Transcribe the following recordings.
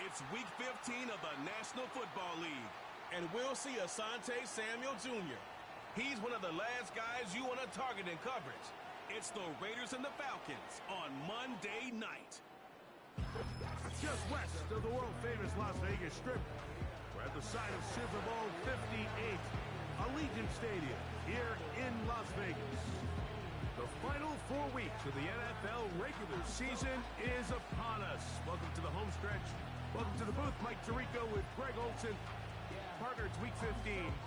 It's Week 15 of the National Football League, and we'll see Asante Samuel Jr. He's one of the last guys you want to target in coverage. It's the Raiders and the Falcons on Monday night. Just west of the world-famous Las Vegas Strip, we're at the site of Super Bowl 58, Allegiant Stadium here in Las Vegas. The final 4 weeks of the NFL regular season is upon us. Welcome to the home stretch. Welcome to the booth. Mike Tirico with Greg Olson. Partner, it's Week 15.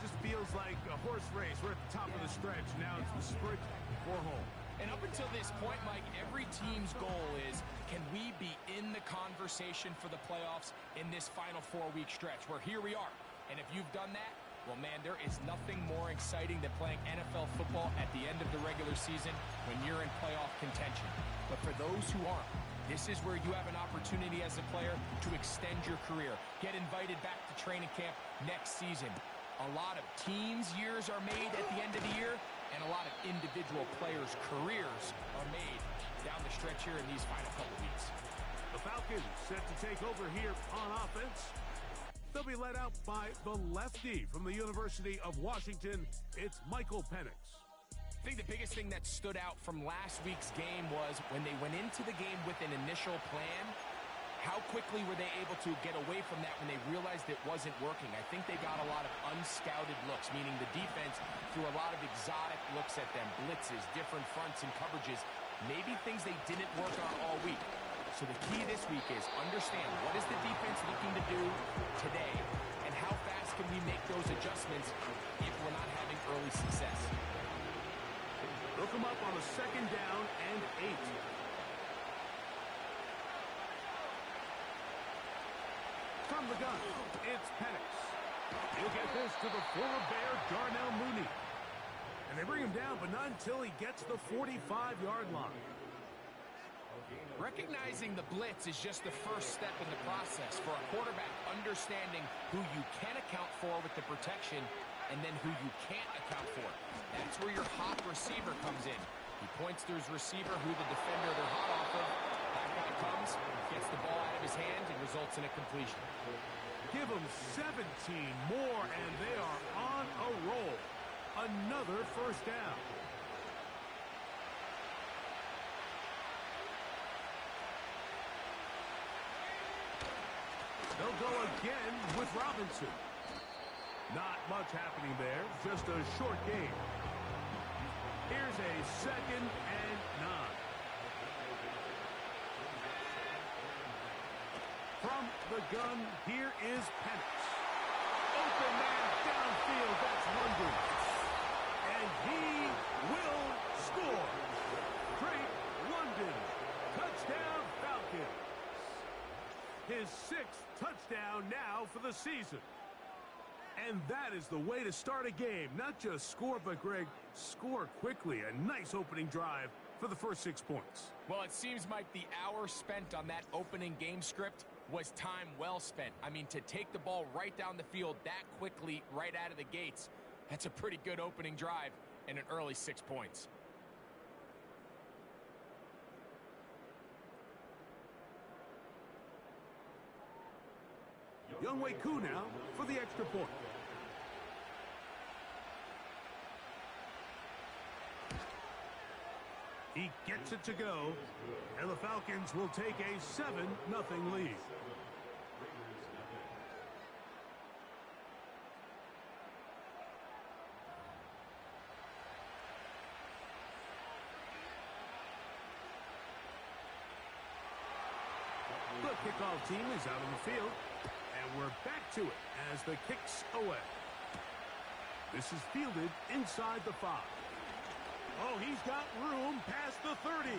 Just feels like a horse race. We're at the top of the stretch. Now it's the sprint for home. And up until this point, Mike, every team's goal is, can we be in the conversation for the playoffs in this final 4-week stretch? Where here we are. And if you've done that, well, man, there is nothing more exciting than playing NFL football at the end of the regular season when you're in playoff contention. But for those who aren't, this is where you have an opportunity as a player to extend your career, get invited back to training camp next season. A lot of teams' years are made at the end of the year, and a lot of individual players' careers are made down the stretch here in these final couple weeks. The Falcons set to take over here on offense. They'll be led out by the lefty from the University of Washington. It's Michael Penix. I think the biggest thing that stood out from last week's game was when they went into the game with an initial plan, how quickly were they able to get away from that when they realized it wasn't working? I think they got a lot of unscouted looks, meaning the defense threw a lot of exotic looks at them, blitzes, different fronts and coverages, maybe things they didn't work on all week. So the key this week is understand what is the defense looking to do today, and how fast can we make those adjustments if we're not having early success. They'll come up on a 2nd down and 8. From the gun, it's Penix. He'll get this to the former Bear, Darnell Mooney. And they bring him down, but not until he gets the 45-yard line. Recognizing the blitz is just the first step in the process for a quarterback, understanding who you can account for with the protection and then who you can't account for. That's where your hot receiver comes in. He points to his receiver, who the defender they're hot off of. That guy comes, gets the ball out of his hand, and results in a completion. Give them 17 more, and they are on a roll. Another first down. They'll go again with Robinson. Not much happening there, just a short game. Here's a 2nd and 9. From the gun, here is Penix. Open man downfield, that's London. And he will score. Drake London, touchdown Falcons. his 6th touchdown now for the season. And that is the way to start a game. Not just score, but, Greg, score quickly. A nice opening drive for the first 6 points. Well, it seems like the hour spent on that opening game script was time well spent. I mean, to take the ball right down the field that quickly, right out of the gates, that's a pretty good opening drive and an early 6 points. Younghoe Koo now for the extra point. He gets it to go, and the Falcons will take a 7-0 lead. The kickoff team is out on the field, and we're back to it as the kick's away. This is fielded inside the 5. Oh, he's got room past the 30.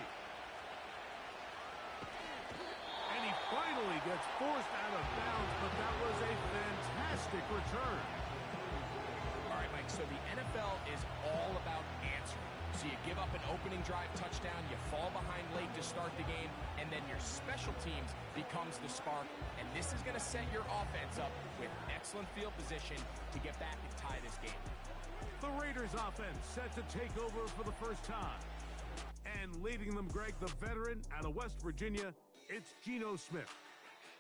And he finally gets forced out of bounds, but that was a fantastic return. All right, Mike, so the NFL is all about answering. So you give up an opening drive touchdown, you fall behind late to start the game, and then your special teams becomes the spark. And this is going to set your offense up with excellent field position to get back and tie this game. The Raiders offense set to take over for the first time. And leading them, Greg, the veteran out of West Virginia, it's Geno Smith.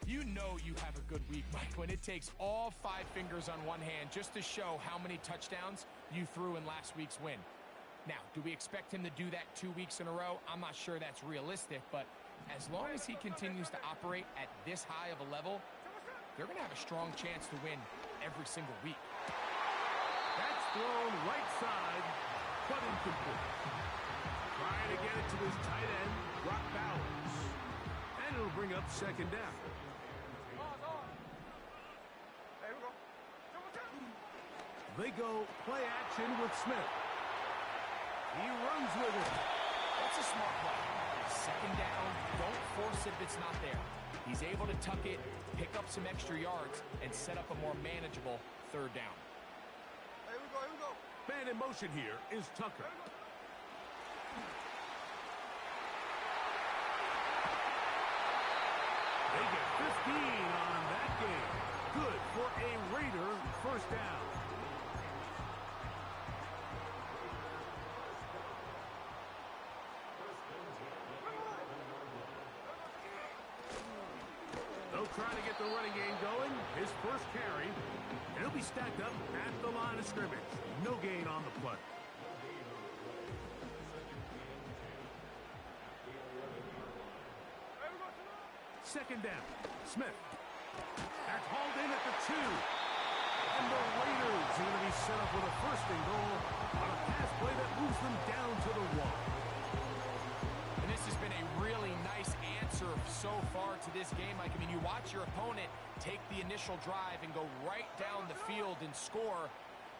You know you have a good week, Mike, when it takes all 5 fingers on one hand just to show how many touchdowns you threw in last week's win. Now, do we expect him to do that 2 weeks in a row? I'm not sure that's realistic, but as long as he continues to operate at this high of a level, they're going to have a strong chance to win every single week. That's thrown right side, but incomplete. Trying to get it to his tight end, Brock Bowers. And it'll bring up second down. They go play action with Smith. He runs with it. That's a smart play. Second down, don't force it if it's not there. He's able to tuck it, pick up some extra yards, and set up a more manageable third down. Here we go. Man in motion here is Tucker. They get 15 on that game. Good for a Raider first down. They'll try to get the running game going. His first carry. And he'll be stacked up at the line of scrimmage. No gain on the play. Second down. Smith. That's hauled in at the 2. And the Raiders are going to be set up with a first and goal on a pass play that moves them down to the 1. And this has been a really nice answer so far to this game. Like, I mean, you watch your opponent take the initial drive and go right down the field and score.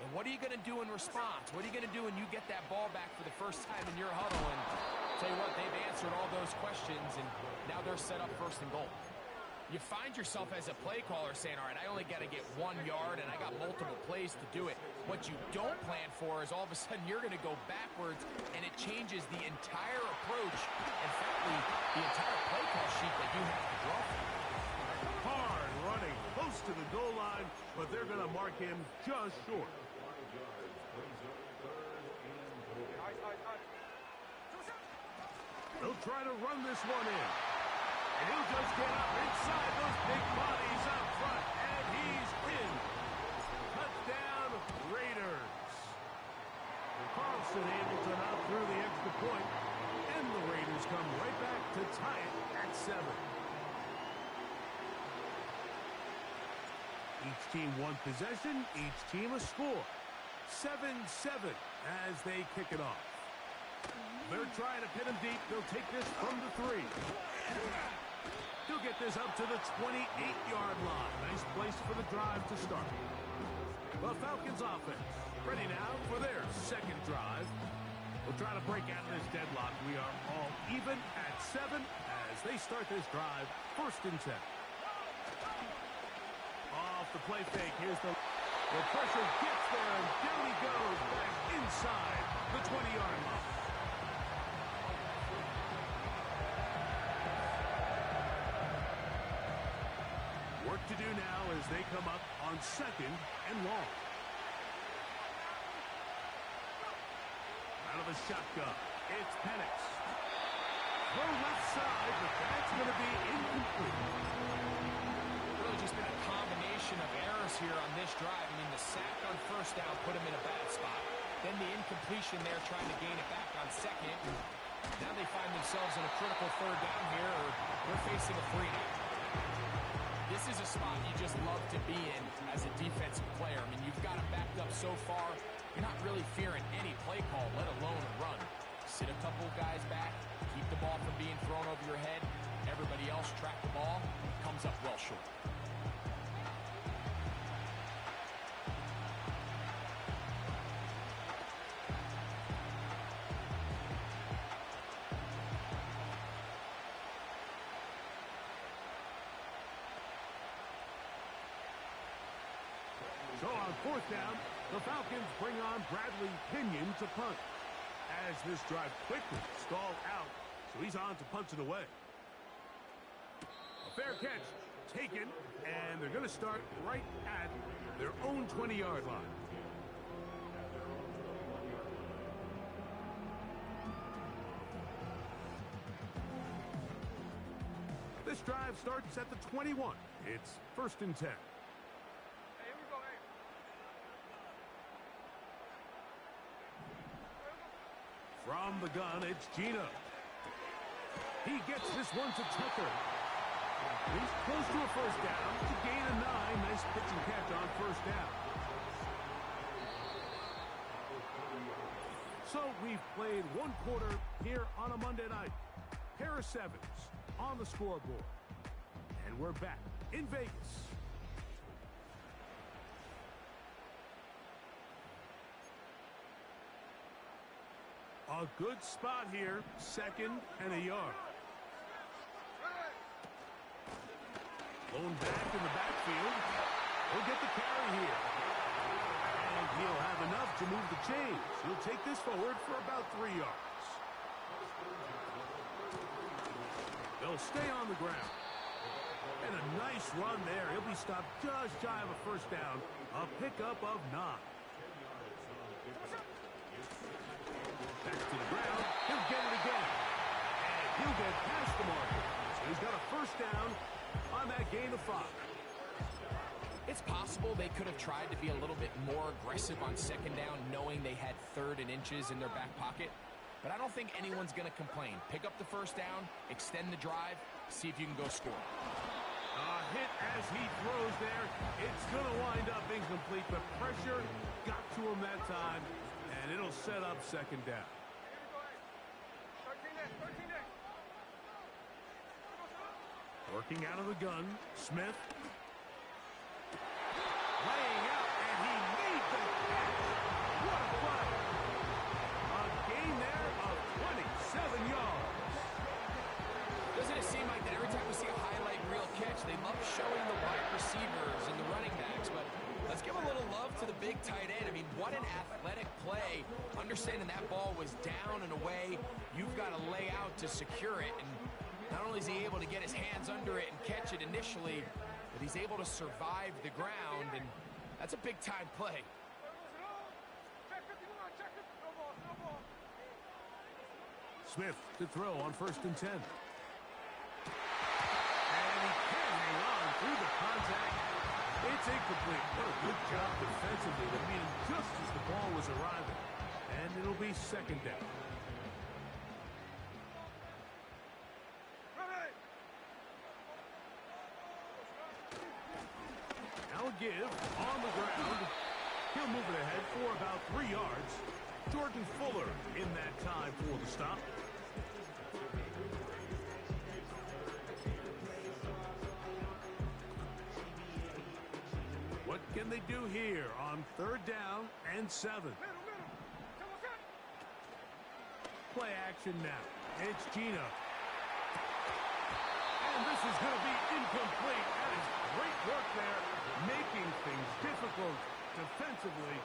And what are you going to do in response? What are you going to do when you get that ball back for the first time in your huddle? And tell you what, they've answered all those questions, and now they're set up first and goal. You find yourself as a play caller saying, all right, I only got to get 1 yard, and I got multiple plays to do it. What you don't plan for is all of a sudden you're going to go backwards, and it changes the entire approach, and frankly, the entire play call sheet that you have to draw from. Hard running close to the goal line, but they're going to mark him just short. They'll try to run this one in. And he'll just get up inside those big bodies up front. And he's in. Touchdown, Raiders. Carlson able to knock through the extra point. And the Raiders come right back to tie it at 7. Each team one possession, each team a score. 7-7 as they kick it off. They're trying to pin him deep. They'll take this from the 3. He'll get this up to the 28-yard line. Nice place for the drive to start. The Falcons offense ready now for their second drive. We'll try to break out of this deadlock. We are all even at 7 as they start this drive first and 10. the play fake. Here's the pressure gets there, and down he goes back inside the 20-yard line. Work to do now as they come up on 2nd and long. Out of the shotgun, it's Penix. Throw left side, but that's going to be incomplete. Really just been a combination of errors here on this drive. I mean, the sack on 1st down put him in a bad spot. Then the incompletion there trying to gain it back on 2nd. Now they find themselves in a critical 3rd down here, or they're facing a 3 now. This is a spot you just love to be in as a defensive player. I mean, you've got it backed up so far. You're not really fearing any play call, let alone a run. Sit a couple guys back, keep the ball from being thrown over your head. Everybody else track the ball, comes up well short. So on 4th down, the Falcons bring on Bradley Pinion to punt. As this drive quickly stalled out, so he's on to punt it away. A fair catch taken, and they're going to start right at their own 20-yard line. This drive starts at the 21. It's 1st and 10. From the gun, it's Gino. He gets this one to Tucker. He's close to a 1st down to gain a 9. Nice pitch and catch on 1st down. So we've played 1 quarter here on a Monday night. Pair of 7s on the scoreboard. And we're back in Vegas. A good spot here, 2nd and a yard. Blown back in the backfield. He'll get the carry here. And he'll have enough to move the chains. He'll take this forward for about 3 yards. They'll stay on the ground. And a nice run there. He'll be stopped just shy of a 1st down. A pickup of 9. Back to the ground. He'll get it again. And he'll get past the marker. So he's got a 1st down on that gain of 5. It's possible they could have tried to be a little bit more aggressive on 2nd down, knowing they had 3rd and inches in their back pocket. But I don't think anyone's going to complain. Pick up the 1st down, extend the drive, see if you can go score. A hit as he throws there. It's going to wind up incomplete, but pressure got to him that time. And it'll set up 2nd down. Working out of the gun, Smith. Laying out, and he made the catch. What a play. A gain there of 27 yards. Doesn't it seem like that every time we see a highlight reel catch, they love showing the wide receivers and the running backs, but let's give a little love to the big tight end. I mean, what an athletic play. Understanding that ball was down and away, you've got to lay out to secure it. And not only is he able to get his hands under it and catch it initially, but he's able to survive the ground, and that's a big-time play. Smith to throw on 1st and 10. And he can't hang on through the contact. It's incomplete. What a good job defensively to meet him just as the ball was arriving. And it'll be 2nd down. Now a give on the ground. He'll move it ahead for about 3 yards. Jordan Fuller in that time for the stop. What can they do here on 3rd down and 7? Play action now. It's Gino. And this is going to be incomplete. That is great work there. making things difficult defensively.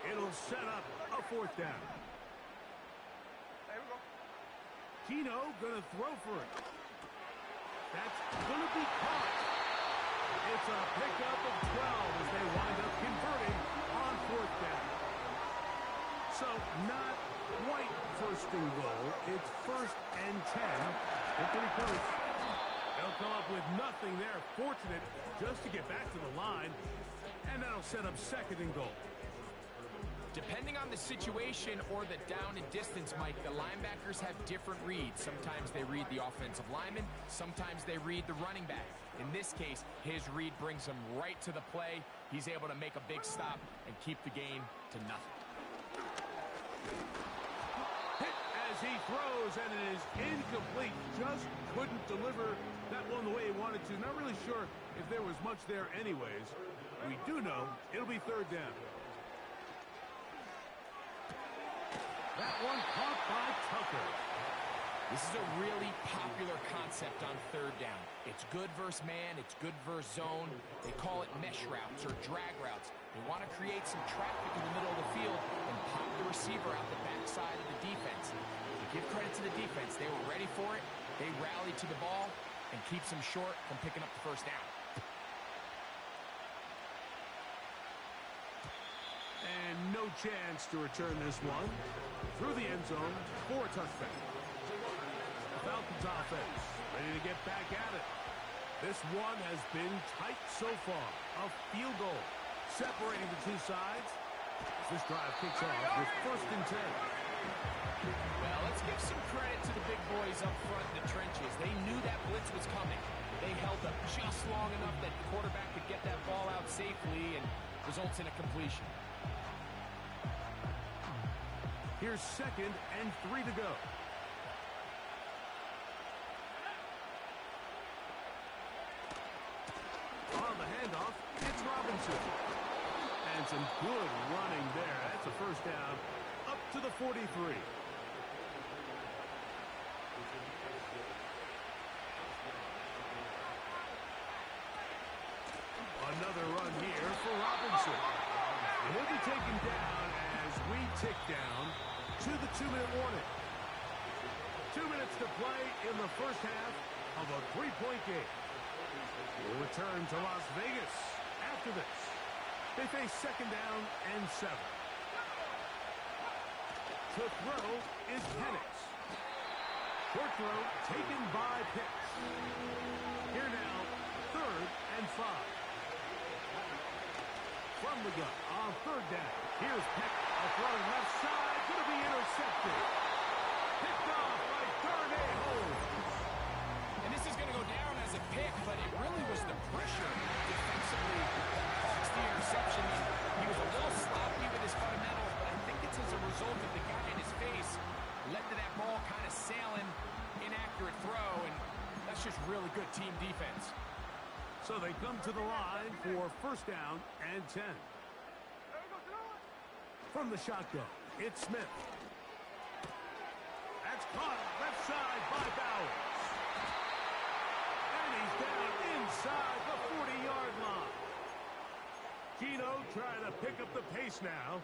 It'll set up a fourth down. There we go. Gino gonna throw for it. That's gonna be caught. It's a pickup of 12 as they wind up converting on fourth down. So not quite first and goal. It's first and 10. They're pretty close. They'll come up with nothing there. Fortunate just to get back to the line. And that'll set up second and goal. Depending on the situation or the down and distance, Mike, the linebackers have different reads. Sometimes they read the offensive lineman. Sometimes they read the running back. In this case, his read brings him right to the play. He's able to make a big stop and keep the gain to nothing. Hit as he throws, and it is incomplete. Just couldn't deliver that one the way he wanted to. Not really sure if there was much there anyways. We do know it'll be third down. That one caught by Tucker. This is a really popular concept on third down. It's good versus man. It's good versus zone. They call it mesh routes or drag routes. They want to create some traffic in the middle of the field and pop the receiver out the backside of the defense. To give credit to the defense, they were ready for it. They rallied to the ball and keeps them short from picking up the first down. And no chance to return this one through the end zone for a touchdown. The Falcons offense ready to get back at it. This one has been tight so far. A field goal separating the two sides. This drive kicks off with first and 10. Well, let's give some credit to the big boys up front in the trenches. They knew that blitz was coming. They held up just long enough that the quarterback could get that ball out safely and results in a completion. Here's second and 3 to go. On the handoff, it's Robinson. And some good running there. That's a first down up to the 43. Another run here for Robinson. And he'll be taken down as we tick down to the 2-minute warning. 2 minutes to play in the first half of a 3-point game. We'll return to Las Vegas after this. They face second down and 7. To throw is Penix. Short throw taken by Pitts. Here now, third and 5. From the gun on third down. Here's Peck, a throw left side, going to be intercepted. Picked off by Darnay Holmes. And this is going to go down as a pick, but it really was the pressure defensively that caused the interception. He was a little sloppy with his fundamentals, but I think it's as a result of the guy in his face led to that ball kind of sailing, inaccurate throw, and that's just really good team defense. So they come to the line for first down and 10. From the shotgun, it's Smith. That's caught left side by Bowers. And he's down inside the 40-yard line. Gino trying to pick up the pace now.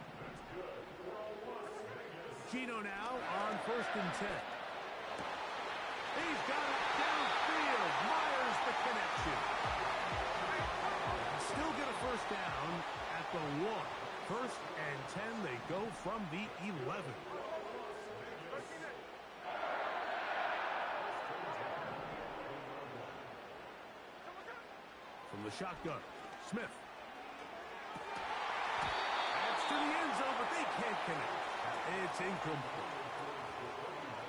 Gino now on first and 10. He's got it downfield. Myers the connection. Still get a first down at the 1. First and 10, they go from the 11. From the shotgun, Smith. That's to the end zone, but they can't connect. It's incomplete.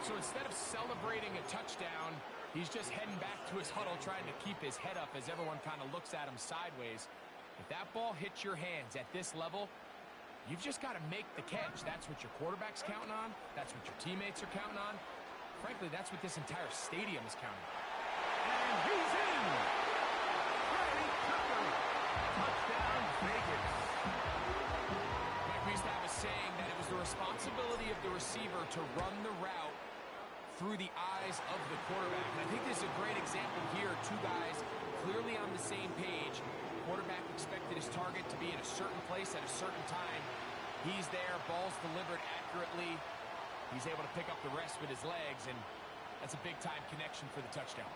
So instead of celebrating a touchdown, he's just heading back to his huddle trying to keep his head up as everyone kind of looks at him sideways. If that ball hits your hands at this level, you've just got to make the catch. That's what your quarterback's counting on. That's what your teammates are counting on. Frankly, that's what this entire stadium is counting on. And he's in! Ray Tucker! Touchdown, Vegas! Mike, we used to have a saying that it was the responsibility of the receiver to run the route through the eyes of the quarterback. And I think this is a great example here. Two guys clearly on the same page. Quarterback expected a certain place at a certain time. He's there, ball's delivered accurately. He's able to pick up the rest with his legs, and that's a big-time connection for the touchdown.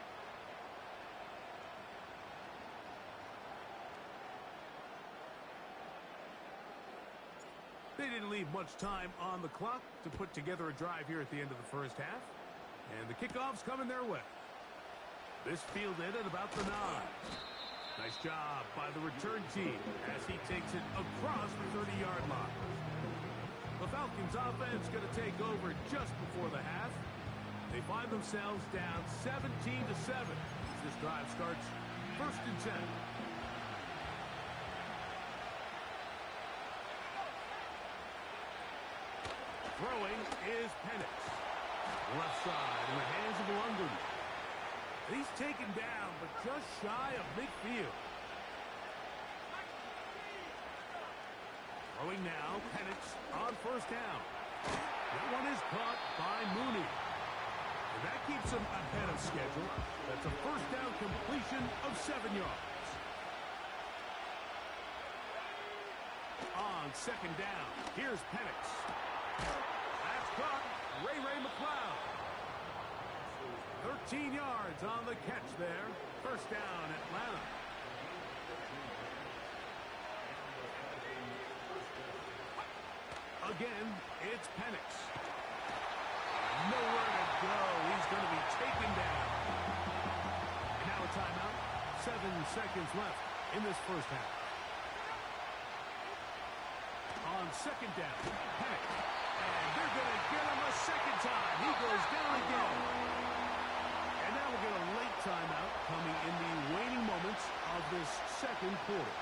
They didn't leave much time on the clock to put together a drive here at the end of the first half. And the kickoff's coming their way. This fielded at about the 9. Nice job by the return team as he takes it across the 30-yard line. The Falcons offense going to take over just before the half. They find themselves down 17-7 as this drive starts 1st and 10. Throwing is Penix. Left side in the hands of London. He's taken down, but just shy of midfield. Throwing now, Penix on 1st down. That one is caught by Mooney. And that keeps him ahead of schedule. That's a 1st down completion of 7 yards. On 2nd down, here's Penix. That's caught. Ray McLeod. 13 yards on the catch there. 1st down, Atlanta. Again, it's Penix. Nowhere to go. He's going to be taken down. And now a timeout. 7 seconds left in this first half. On 2nd down, Penix. And they're going to get him a 2nd time. He goes down again. And now we'll get a late timeout coming in the waning moments of this 2nd quarter.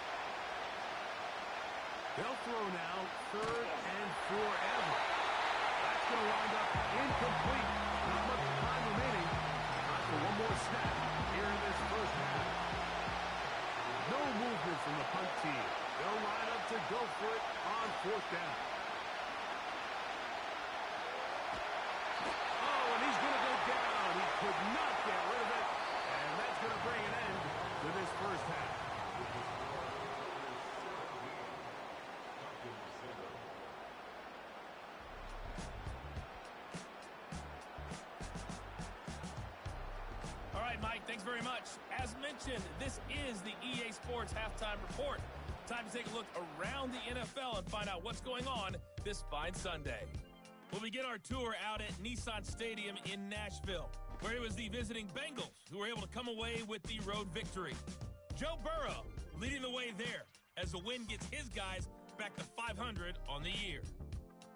They'll throw now 3rd and forever. That's going to wind up incomplete. Not much time remaining. Time for one more snap here in this first half. No movement from the punt team. They'll line up to go for it on 4th down. Oh, and he's going to go down. He could not get rid of it. And that's going to bring an end to this first half. All right, Mike, thanks very much. As mentioned, this is the EA Sports Halftime Report. Time to take a look around the NFL and find out what's going on this fine Sunday. We'll begin our tour out at Nissan Stadium in Nashville, where it was the visiting Bengals who were able to come away with the road victory. Joe Burrow leading the way there as the win gets his guys back to 500 on the year.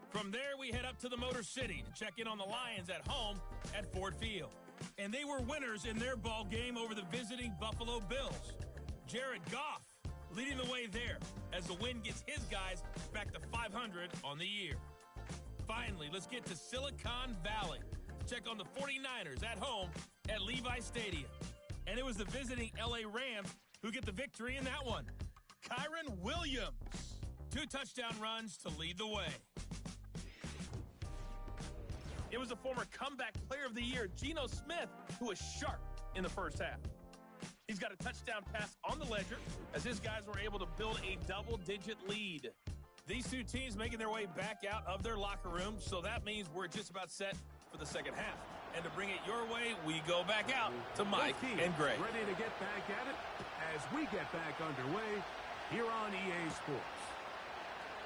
From there, we head up to the Motor City to check in on the Lions at home at Ford Field. And they were winners in their ball game over the visiting Buffalo Bills. Jared Goff leading the way there as the win gets his guys back to 500 on the year. Finally, let's get to Silicon Valley to check on the 49ers at home at Levi Stadium. And it was the visiting LA Rams who get the victory in that one. Kyron Williams, 2 touchdown runs to lead the way. It was the former comeback player of the year, Geno Smith, who was sharp in the first half. He's got a touchdown pass on the ledger as his guys were able to build a double-digit lead. These two teams making their way back out of their locker room, so that means we're just about set for the second half. And to bring it your way, we go back out to Mike and Greg. Ready to get back at it as we get back underway here on EA Sports.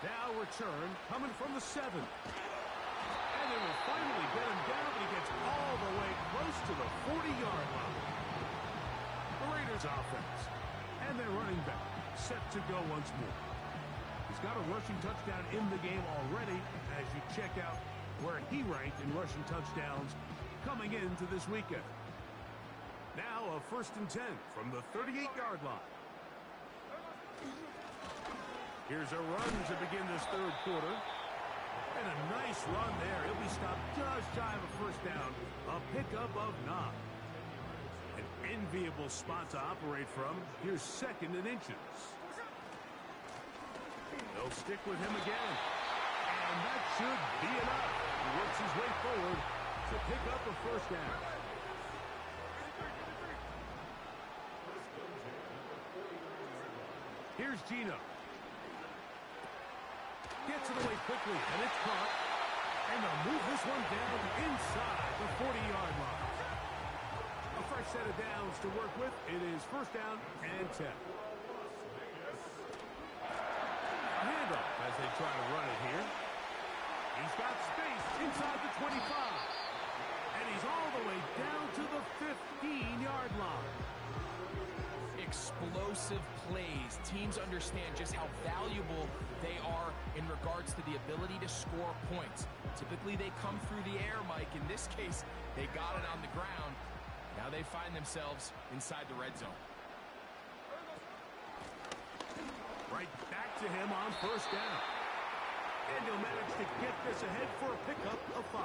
Now return coming from the 7. And they will finally get him down, but he gets all the way close to the 40-yard line. The Raiders offense and their running back set to go once more. He's got a rushing touchdown in the game already as you check out where he ranked in rushing touchdowns coming into this weekend. Now a 1st and 10 from the 38-yard line. Here's a run to begin this 3rd quarter. And a nice run there. He'll be stopped just shy of a 1st down. A pickup of 9. An enviable spot to operate from. Here's 2nd and inches. They'll stick with him again. And that should be enough. He works his way forward to pick up a 1st down. Here's Geno. Gets it away quickly, and it's caught. And they'll move this one down inside the 40-yard line. A fresh set of downs to work with. It is first down and 10. A handoff as they try to run it here. He's got space inside the 25. And he's all the way down to the 15-yard line. Explosive plays. Teams understand just how valuable they are in regards to the ability to score points. Typically, they come through the air, Mike. In this case, they got it on the ground. Now they find themselves inside the red zone. Right back to him on first down. And he'll manage to get this ahead for a pickup of 5.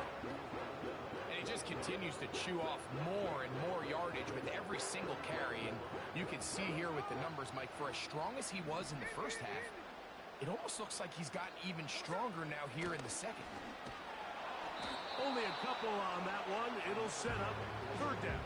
And he just continues to chew off more and more yardage with every single carry. And you can see here with the numbers, Mike, for as strong as he was in the first half, it almost looks like he's gotten even stronger now here in the second. Only a couple on that one. It'll set up third down.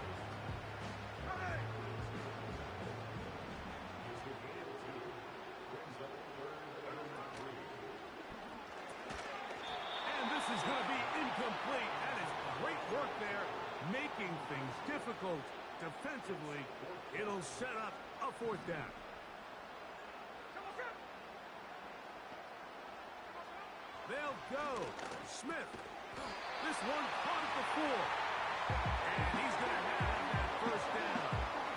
And this is going to be incomplete. That is great work there, making things difficult defensively. It'll set up a fourth down. They'll go. Smith. This one caught at the 4. And he's going to have that first down.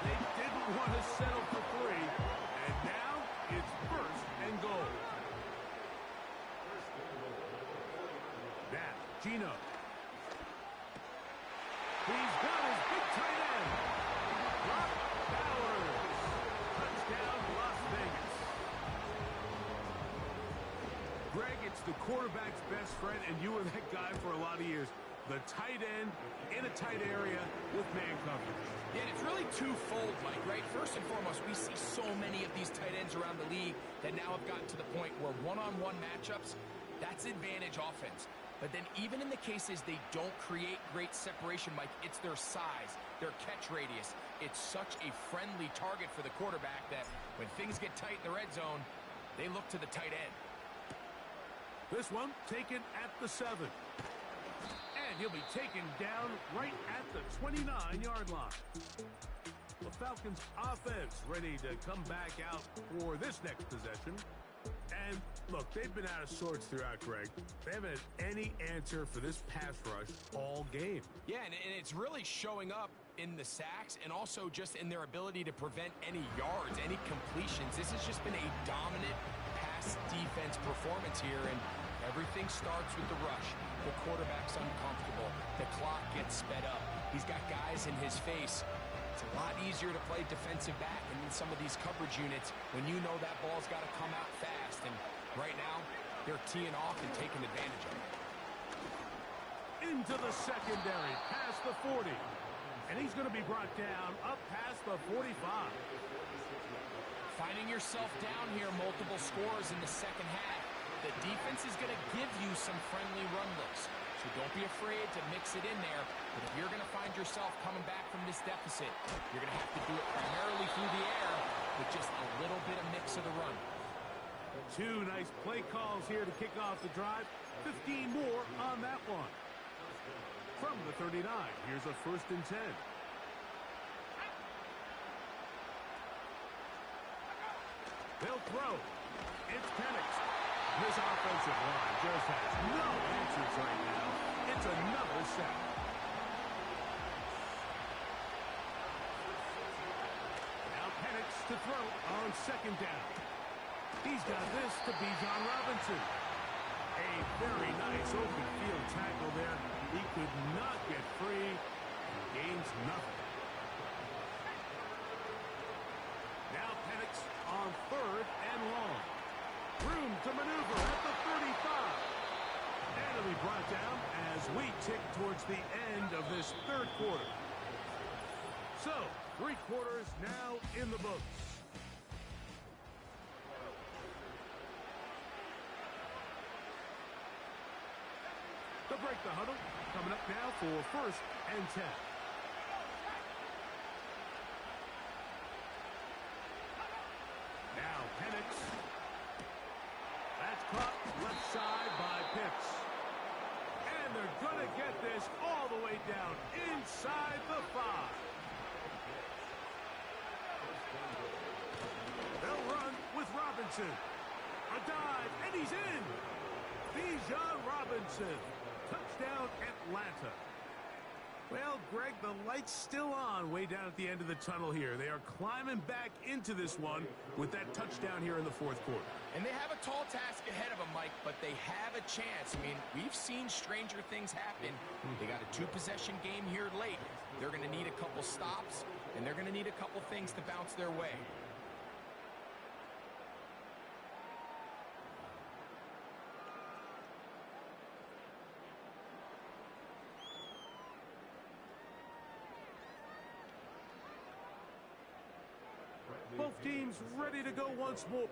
They didn't want to settle for 3. And now it's first and goal. Now, Gino. He's got his big tight end. Brock Bowers. Touchdown, Las Vegas. Greg, it's the quarterback's best friend, and you were that guy for a lot of years. The tight end in a tight area with man coverage. Yeah, and it's really twofold, Mike, right? First and foremost, we see so many of these tight ends around the league that now have gotten to the point where one-on-one matchups, that's advantage offense. But then even in the cases they don't create great separation, Mike, it's their size, their catch radius. It's such a friendly target for the quarterback that when things get tight in the red zone, they look to the tight end. This one taken at the 7. And he'll be taken down right at the 29-yard line. The Falcons offense ready to come back out for this next possession. And look, they've been out of sorts throughout, Greg. They haven't had any answer for this pass rush all game. Yeah, and it's really showing up in the sacks and also just in their ability to prevent any yards, any completions. This has just been a dominant pass defense performance here, and everything starts with the rush. The quarterback's uncomfortable. The clock gets sped up. He's got guys in his face. It's a lot easier to play defensive back and in some of these coverage units when you know that ball's got to come out fast. And right now, they're teeing off and taking advantage of it. Into the secondary, past the 40. And he's going to be brought down up past the 45. Finding yourself down here, multiple scores in the second half. The defense is going to give you some friendly run looks. So don't be afraid to mix it in there. But if you're going to find yourself coming back from this deficit, you're going to have to do it primarily through the air with just a little bit of mix of the run. 2 nice play calls here to kick off the drive. 15 more on that one. From the 39, here's a first and 10. They'll throw. It's Penix. This offensive line just has no answers right now. It's another sack. Now Penix to throw on second down. He's got this to Bijan Robinson. A very nice open field tackle there. He could not get free and gains nothing. Now Penix on third and long. Room to maneuver at the 35. And it'll be brought down as we tick towards the end of this third quarter. So, 3 quarters now in the books. To break the huddle, coming up now for first and 10. Now Penix. That's caught left side by Pitts. And they're going to get this all the way down inside the 5. They'll run with Robinson. A dive, and he's in. Bijan Robinson. Touchdown, Atlanta. Well, Greg, the light's still on way down at the end of the tunnel here. They are climbing back into this one with that touchdown here in the 4th quarter. And they have a tall task ahead of them, Mike, but they have a chance. I mean, we've seen stranger things happen. They got a 2-possession game here late. They're going to need a couple stops, and they're going to need a couple things to bounce their way. Both teams ready to go once more.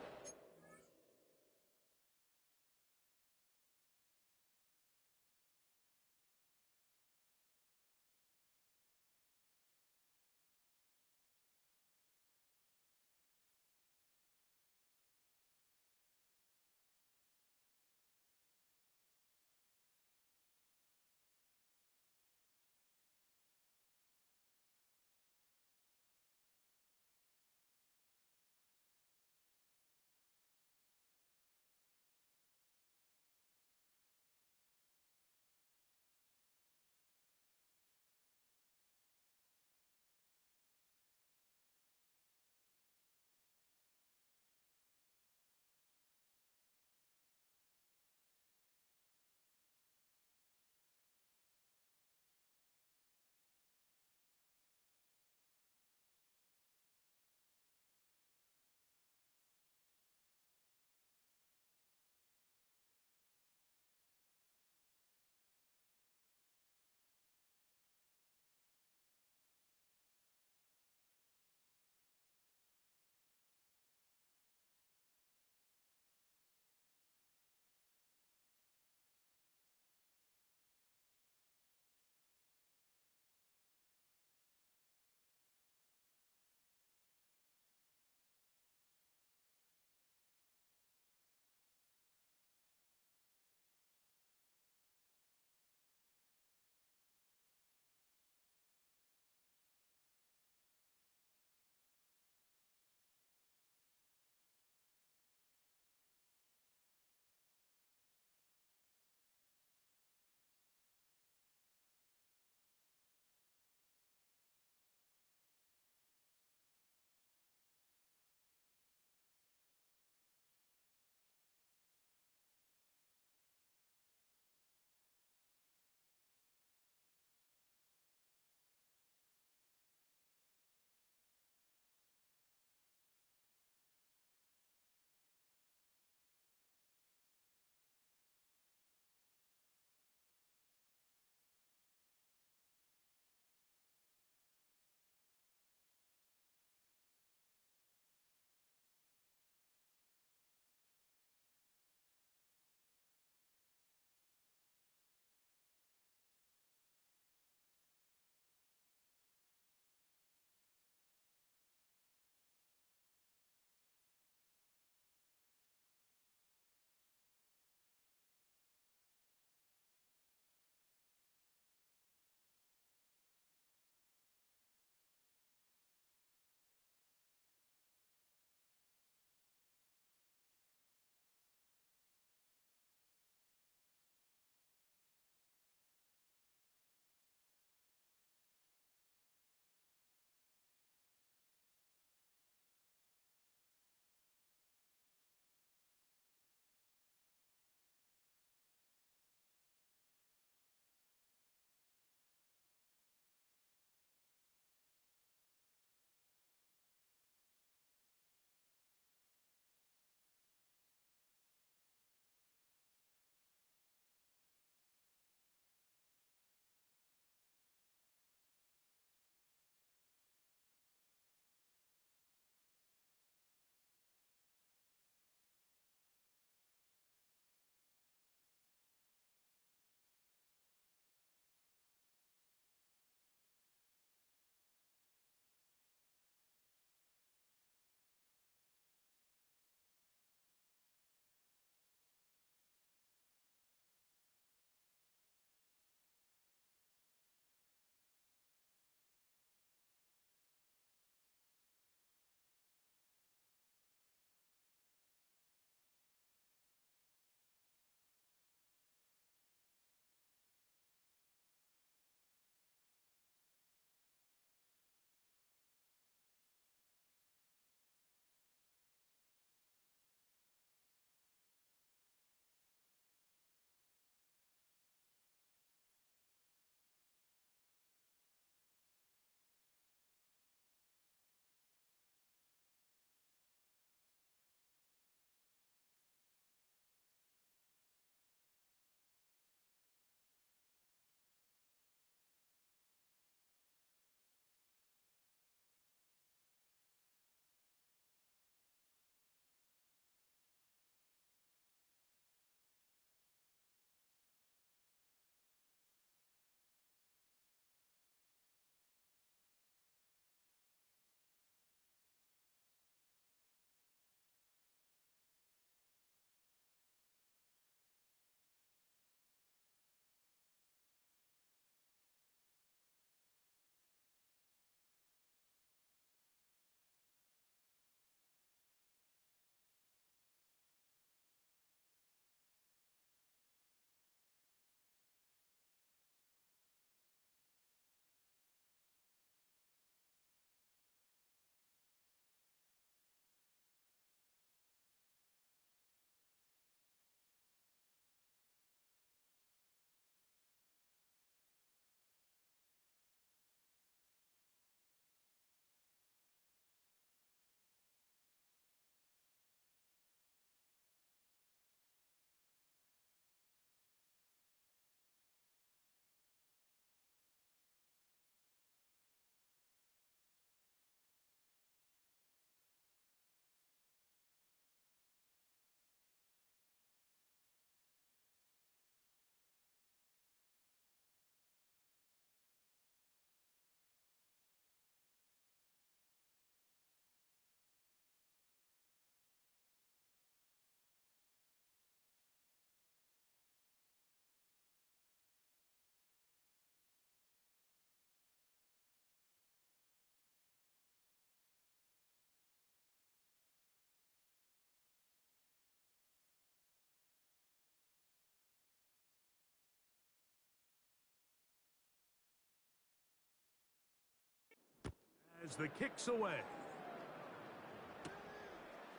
as the kick's away.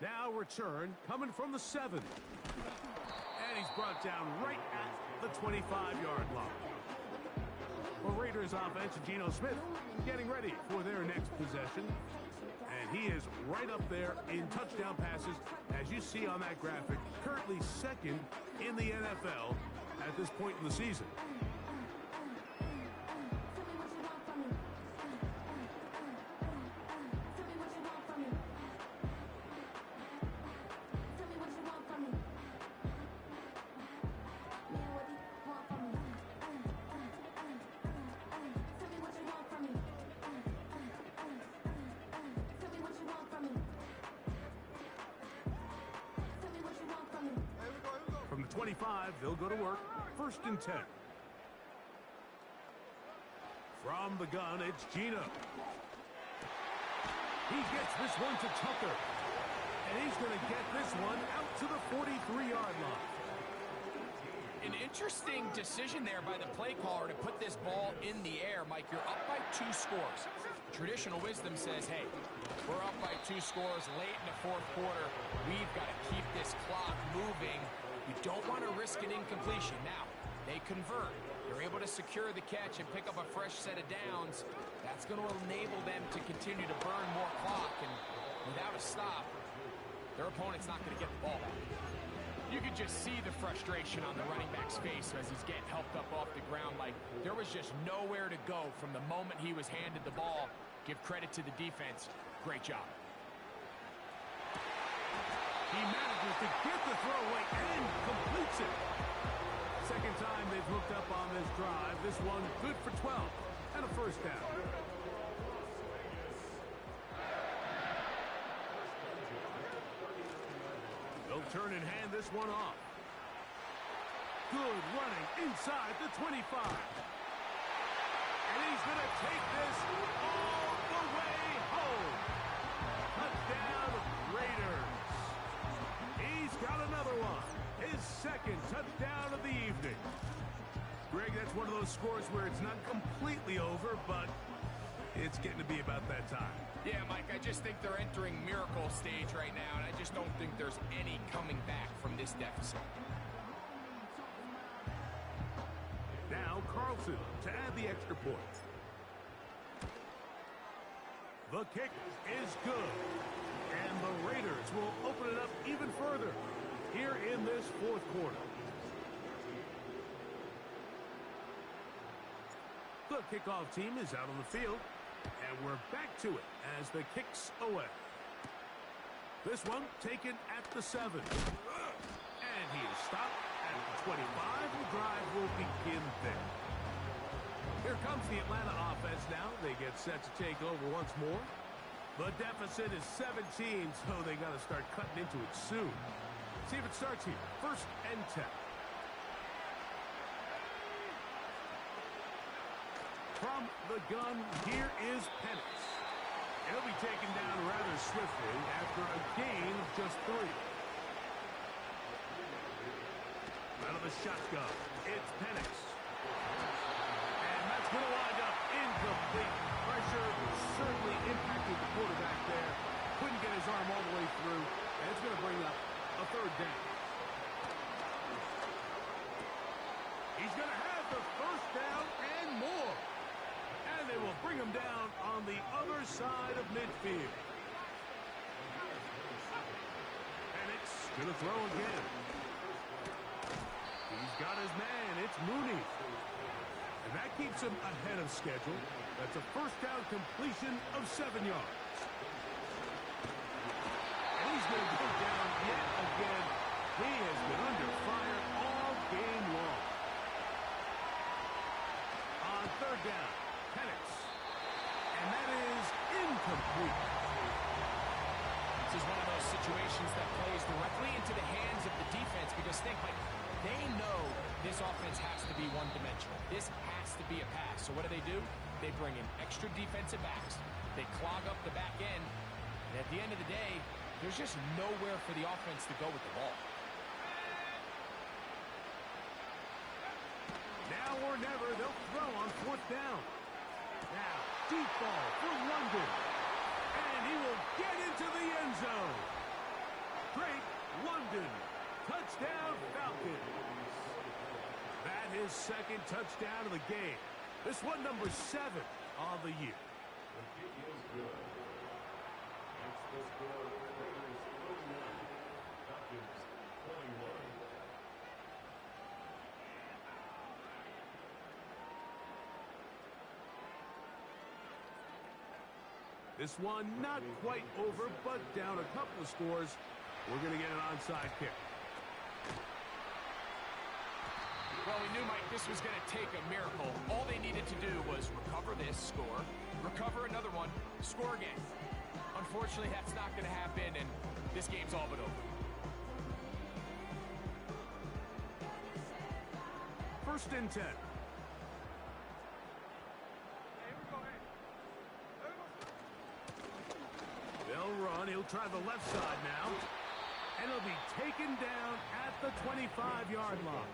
Now return coming from the 7. And he's brought down right at the 25-yard line. Well, Raiders offense, Geno Smith getting ready for their next possession. And he is right up there in touchdown passes, as you see on that graphic. Currently second in the NFL at this point in the season. From the 25, they'll go to work. 1st and 10. From the gun, it's Geno. He gets this one to Tucker. And he's going to get this one out to the 43-yard line. An interesting decision there by the play caller to put this ball in the air. Mike, you're up by 2 scores. Traditional wisdom says, hey, we're up by 2 scores late in the 4th quarter. We've got to keep this clock moving. You don't want to risk an incompletion. Now, they convert. They're able to secure the catch and pick up a fresh set of downs. That's going to enable them to continue to burn more clock. And without a stop, their opponent's not going to get the ball back. You could just see the frustration on the running back's face as he's getting helped up off the ground. Like, there was just nowhere to go from the moment he was handed the ball. Give credit to the defense. Great job. He manages to get the throw away and completes it. Second time they've hooked up on this drive. This one good for 12 and a 1st down. They'll turn and hand this one off. Good running inside the 25. And he's going to take this all the way home. Touchdown, Raiders. He's got another one. His 2nd touchdown of the evening. Greg, that's one of those scores where it's not completely over, but it's getting to be about that time. Yeah, Mike, I just think they're entering miracle stage right now, and I just don't think there's any coming back from this deficit. Now Carlson to add the extra point. The kick is good. And the Raiders will open it up even further here in this 4th quarter. The kickoff team is out on the field. And we're back to it as the kick's away. This one taken at the 7. And he is stopped at the 25. The drive will begin there. Here comes the Atlanta offense now. They get set to take over once more. The deficit is 17, so they got to start cutting into it soon. See if it starts here. 1st and 10. From the gun, here is Penix. He'll be taken down rather swiftly after a gain of just 3. Out of the shotgun, it's Penix. And that's going to wind up incomplete. Pressure certainly impacted the quarterback there. Couldn't get his arm all the way through. And it's going to bring up a 3rd down. He's going to have the 1st down and more. And they will bring him down on the other side of midfield. Penix going to throw again. He's got his man. It's Mooney. And that keeps him ahead of schedule. That's a 1st down completion of 7 yards. And he's going to go down yet again. He has been under fire all game long. On 3rd down, Penix. And that is incomplete. This is one of those situations that plays directly into the hands of the defense because think, like, they know this offense has to be one-dimensional. This has to be a pass. So what do? They bring in extra defensive backs. They clog up the back end. And at the end of the day, there's just nowhere for the offense to go with the ball. Now or never, they'll throw on 4th down. Now, deep ball for London. And he will get into the end zone. Drake London. Touchdown, Falcons. That is second touchdown of the game. This one number 7 on the year. This one not quite over, but down a couple of scores. We're going to get an onside kick. Well, we knew, Mike, this was going to take a miracle. All they needed to do was recover this, score, recover another one, score again. Unfortunately, that's not going to happen, and this game's all but over. First and 10. They'll run. He'll try the left side now. And he'll be taken down at the 25-yard line.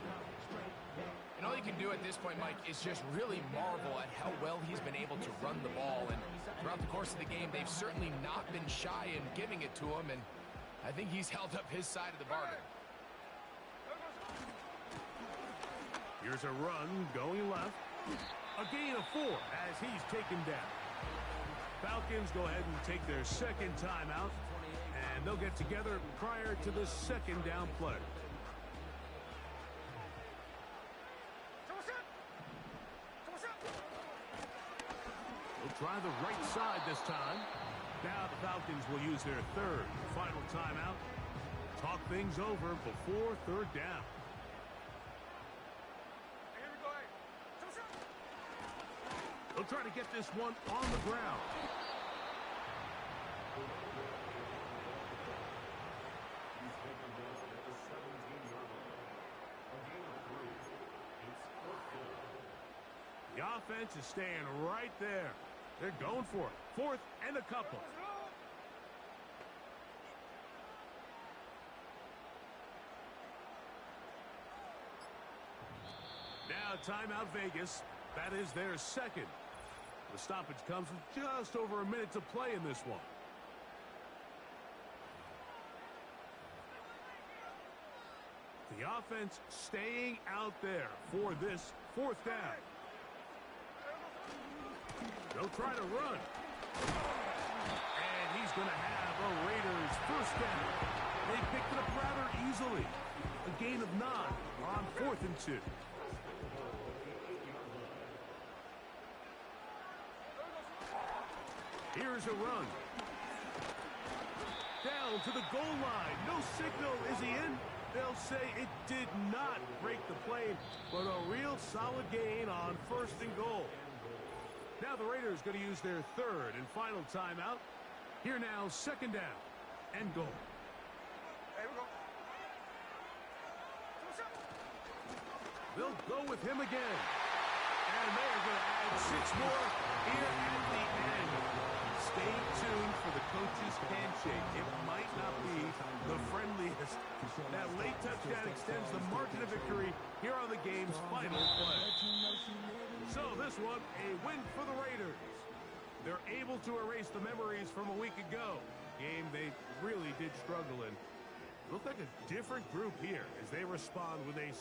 And all you can do at this point, Mike, is just really marvel at how well he's been able to run the ball. And throughout the course of the game, they've certainly not been shy in giving it to him. And I think he's held up his side of the bargain. Here's a run going left. A gain of 4 as he's taken down. Falcons go ahead and take their second timeout. And they'll get together prior to the second down play. They'll try the right side this time. Now the Falcons will use their third and final timeout. Talk things over before third down. They'll try to get this one on the ground. The offense is staying right there. They're going for it. Fourth and a couple. Now timeout Vegas. That is their second. The stoppage comes with just over a minute to play in this one. The offense staying out there for this fourth down. They'll try to run. And he's going to have a Raiders first down. They picked it up rather easily. A gain of 9 on 4th and 2. Here's a run. Down to the goal line. No signal. Is he in? They'll say it did not break the plane, but a real solid gain on 1st and goal. Now the Raiders going to use their third and final timeout. Here now, 2nd down and goal. They'll go with him again. And they're going to add 6 more here at the end. Stay tuned for the coach's handshake. It might not be the friendliest. That late touchdown extends the margin of victory here on the game's final play. So this one, a win for the Raiders. They're able to erase the memories from a week ago. Game they really did struggle in. Look like a different group here as they respond with a